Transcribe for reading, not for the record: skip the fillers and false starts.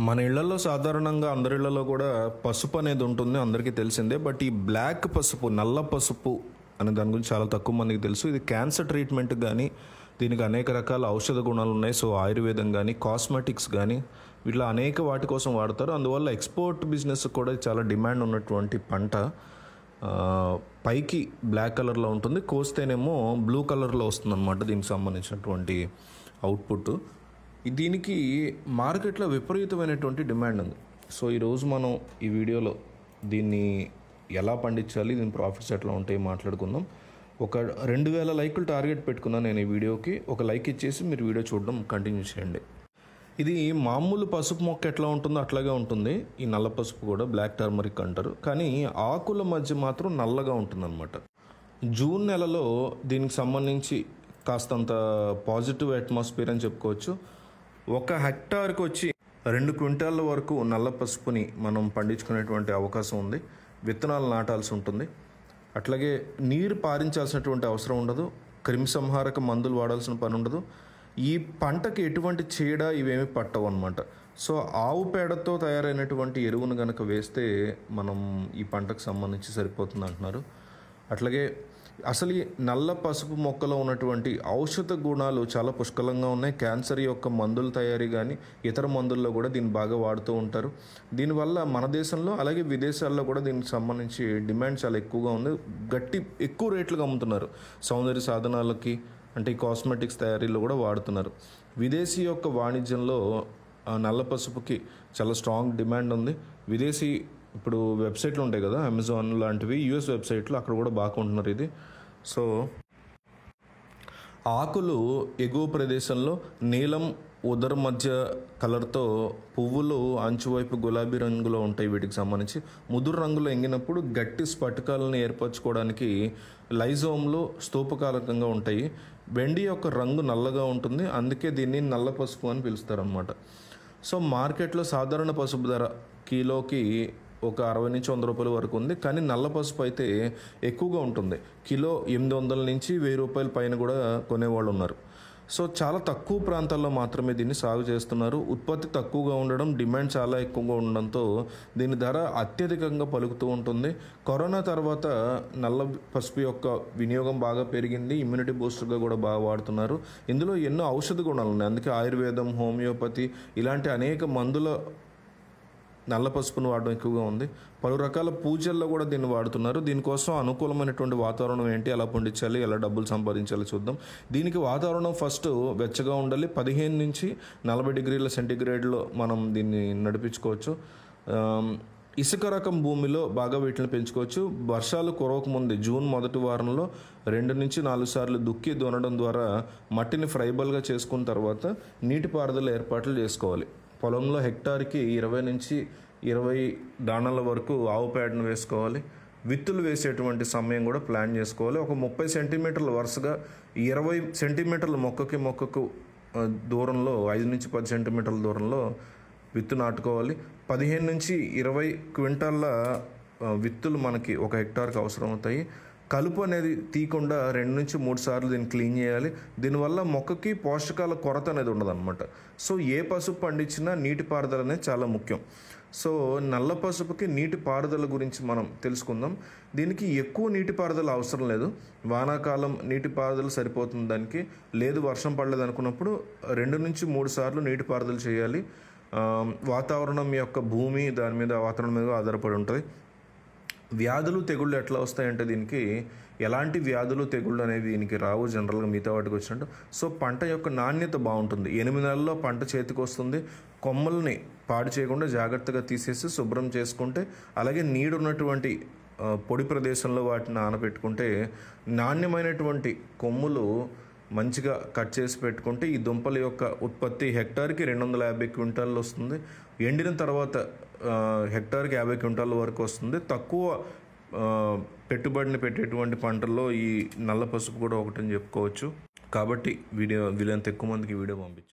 మన ఇళ్లలో సాధారణంగా అందరి ఇళ్లలో కూడా పసుపు అనేది ఉంటుంది, అందరికీ తెలిసిందే. బట్ ఈ బ్లాక్ పసుపు, నల్ల పసుపు అనే దాని గురించి చాలా తక్కువ మందికి తెలుసు. ఇది క్యాన్సర్ ట్రీట్మెంట్ కానీ, దీనికి అనేక రకాల ఔషధ గుణాలు ఉన్నాయి. సో ఆయుర్వేదం కానీ, కాస్మెటిక్స్ కానీ, ఇట్లా అనేక వాటి కోసం వాడతారు. అందువల్ల ఎక్స్పోర్ట్ బిజినెస్ కూడా చాలా డిమాండ్ ఉన్నటువంటి పంట. పైకి బ్లాక్ కలర్లో ఉంటుంది, కోస్తేనేమో బ్లూ కలర్లో వస్తుంది అన్నమాట దీనికి సంబంధించినటువంటి అవుట్పుట్. దీనికి మార్కెట్లో విపరీతమైనటువంటి డిమాండ్ ఉంది. సో ఈరోజు మనం ఈ వీడియోలో దీన్ని ఎలా పండించాలి, దీని ప్రాఫిట్స్ ఎట్లా ఉంటాయి మాట్లాడుకుందాం. ఒక 2000 లైకులు టార్గెట్ పెట్టుకున్నాను నేను ఈ వీడియోకి. ఒక లైక్ ఇచ్చేసి మీరు వీడియో చూడడం కంటిన్యూ చేయండి. ఇది మామూలు పసుపు మొక్క ఎట్లా ఉంటుందో అట్లాగే ఉంటుంది. ఈ నల్ల పసుపు కూడా బ్లాక్ టర్మరిక్ అంటారు, కానీ ఆకుల మధ్య మాత్రం నల్లగా ఉంటుందన్నమాట. జూన్ నెలలో దీనికి సంబంధించి కాస్తంత పాజిటివ్ అట్మాస్ఫియర్ అని చెప్పుకోవచ్చు. 1 హెక్టార్కి వచ్చి 2 క్వింటాల వరకు నల్ల పసుపుని మనం పండించుకునేటువంటి అవకాశం ఉంది. విత్తనాలు నాటాల్సి ఉంటుంది. అట్లాగే నీరు పారించాల్సినటువంటి అవసరం ఉండదు. క్రిమిసంహారక మందులు వాడాల్సిన పని ఉండదు. ఈ పంటకి ఎటువంటి చీడ ఇవేమి పట్టవు అన్నమాట. సో ఆవు పేడతో తయారైనటువంటి ఎరువును కనుక వేస్తే మనం ఈ పంటకు సంబంధించి సరిపోతుంది అంటున్నారు. అట్లాగే అసలు ఈ నల్ల పసుపు మొక్కలో ఉన్నటువంటి ఔషధ గుణాలు చాలా పుష్కలంగా ఉన్నాయి. క్యాన్సర్ యొక్క మందుల తయారీ కానీ ఇతర మందుల్లో కూడా దీన్ని బాగా వాడుతూ ఉంటారు. దీనివల్ల మన దేశంలో అలాగే విదేశాల్లో కూడా దీనికి సంబంధించి డిమాండ్ చాలా ఎక్కువగా ఉంది. ఎక్కువ రేట్లుగా అమ్ముతున్నారు. సౌందర్య సాధనాలకి అంటే ఈ కాస్మెటిక్స్ తయారీలో కూడా వాడుతున్నారు. విదేశీ యొక్క వాణిజ్యంలో నల్ల పసుపుకి చాలా స్ట్రాంగ్ డిమాండ్ ఉంది. విదేశీ ఇప్పుడు వెబ్సైట్లు ఉంటాయి కదా, అమెజాన్ లాంటివి, యూఎస్ వెబ్సైట్లు, అక్కడ కూడా బాగా కొంటున్నారు ఇది. సో ఆకులు ఎగువ ప్రదేశంలో నీలం ఉదర మధ్య కలర్తో, పువ్వులు అంచువైపు గులాబీ రంగులో ఉంటాయి. వీటికి సంబంధించి ముదురు రంగులో ఎంగినప్పుడు గట్టి స్ఫటికాలను ఏర్పరచుకోవడానికి లైజోమ్లు స్తూపకాలకంగా ఉంటాయి. వెండి యొక్క రంగు నల్లగా ఉంటుంది, అందుకే దీన్ని నల్ల పసుపు అని పిలుస్తారు అన్నమాట. సో మార్కెట్లో సాధారణ పసుపు ధర కిలోకి ఒక 60 నుంచి 100 రూపాయల వరకు ఉంది, కానీ నల్ల పసుపు అయితే ఎక్కువగా ఉంటుంది. కిలో 800 నుంచి 1000 రూపాయల పైన కూడా కొనేవాళ్ళు ఉన్నారు. సో చాలా తక్కువ ప్రాంతాల్లో మాత్రమే దీన్ని సాగు చేస్తున్నారు. ఉత్పత్తి తక్కువగా ఉండడం, డిమాండ్ చాలా ఎక్కువగా ఉండడంతో దీని ధర అత్యధికంగా పలుకుతూ ఉంటుంది. కరోనా తర్వాత నల్ల పసుపు యొక్క వినియోగం బాగా పెరిగింది. ఇమ్యూనిటీ బూస్టర్గా కూడా బాగా వాడుతున్నారు. ఇందులో ఎన్నో ఔషధ గుణాలు ఉన్నాయి. అందుకే ఆయుర్వేదం, హోమియోపతి ఇలాంటి అనేక మందుల నల్ల పసుపును వాడడం ఎక్కువగా ఉంది. పలు రకాల పూజల్లో కూడా దీన్ని వాడుతున్నారు. దీనికోసం అనుకూలమైనటువంటి వాతావరణం ఏంటి, ఎలా పండించాలి, ఎలా డబ్బులు సంపాదించాలి చూద్దాం. దీనికి వాతావరణం ఫస్ట్ వెచ్చగా ఉండాలి. 15 నుంచి 40 డిగ్రీల సెంటీగ్రేడ్లో మనం దీన్ని నడిపించుకోవచ్చు. ఇసుక రకం భూమిలో బాగా వీటిని పెంచుకోవచ్చు. వర్షాలు కురవకముందే జూన్ మొదటి వారంలో 2 నుంచి 4 సార్లు దుక్కి దున్నడం ద్వారా మట్టిని ఫ్రైబల్గా చేసుకున్న తర్వాత నీటిపారుదల ఏర్పాట్లు చేసుకోవాలి. పొలంలో హెక్టార్కి 20 నుంచి 20 దాణాల వరకు ఆవు పేడను వేసుకోవాలి. విత్తులు వేసేటువంటి సమయం కూడా ప్లాన్ చేసుకోవాలి. ఒక 30 సెంటీమీటర్ల వరుసగా 20 సెంటీమీటర్ల మొక్కకు దూరంలో 5 నుంచి 10 సెంటీమీటర్ల దూరంలో విత్తు నాటుకోవాలి. 15 నుంచి 20 క్వింటాళ్ళ విత్తులు మనకి 1 హెక్టార్కి అవసరం అవుతాయి. కలుపు అనేది తీయకుండా 2 నుంచి 3 సార్లు దీన్ని క్లీన్ చేయాలి. దీనివల్ల మొక్కకి పోషకాల కొరత అనేది ఉండదన్నమాట. సో ఏ పసుపు పండించినా నీటిపారుదల అనేది చాలా ముఖ్యం. సో నల్ల పసుపుకి నీటిపారుదల గురించి మనం తెలుసుకుందాం. దీనికి ఎక్కువ నీటిపారుదల అవసరం లేదు. వానాకాలం నీటిపారుదల సరిపోతుంది దానికి. లేదు వర్షం పడలేదు అనుకున్నప్పుడు 2 నుంచి 3 సార్లు నీటిపారుదల చేయాలి. వాతావరణం యొక్క భూమి దాని మీద వాతావరణం మీద ఆధారపడి ఉంటుంది. వ్యాధులు తెగుళ్ళు ఎట్లా వస్తాయంటే దీనికి ఎలాంటి వ్యాధులు తెగుళ్ళు అనేవి దీనికి రావు జనరల్గా మిగతా వాటికి వచ్చినట్టు. సో పంట యొక్క నాణ్యత బాగుంటుంది. 8 నెలల్లో పంట చేతికి వస్తుంది. కొమ్మల్ని పాడు చేయకుండా జాగ్రత్తగా తీసేసి శుభ్రం చేసుకుంటే, అలాగే నీడున్నటువంటి పొడి ప్రదేశంలో వాటిని నానబెట్టుకుంటే నాణ్యమైనటువంటి కొమ్ములు మంచిగా కట్ చేసి పెట్టుకుంటే ఈ దుంపల యొక్క ఉత్పత్తి హెక్టార్కి 250 క్వింటాలు వస్తుంది. ఎండిన తర్వాత హెక్టార్కి 50 క్వింటాల వరకు వస్తుంది. తక్కువ పెట్టుబడిని పెట్టేటువంటి పంటల్లో ఈ నల్ల పసుపు కూడా ఒకటని చెప్పుకోవచ్చు. కాబట్టి వీలైనంత ఎక్కువ మందికి వీడియో పంపించు.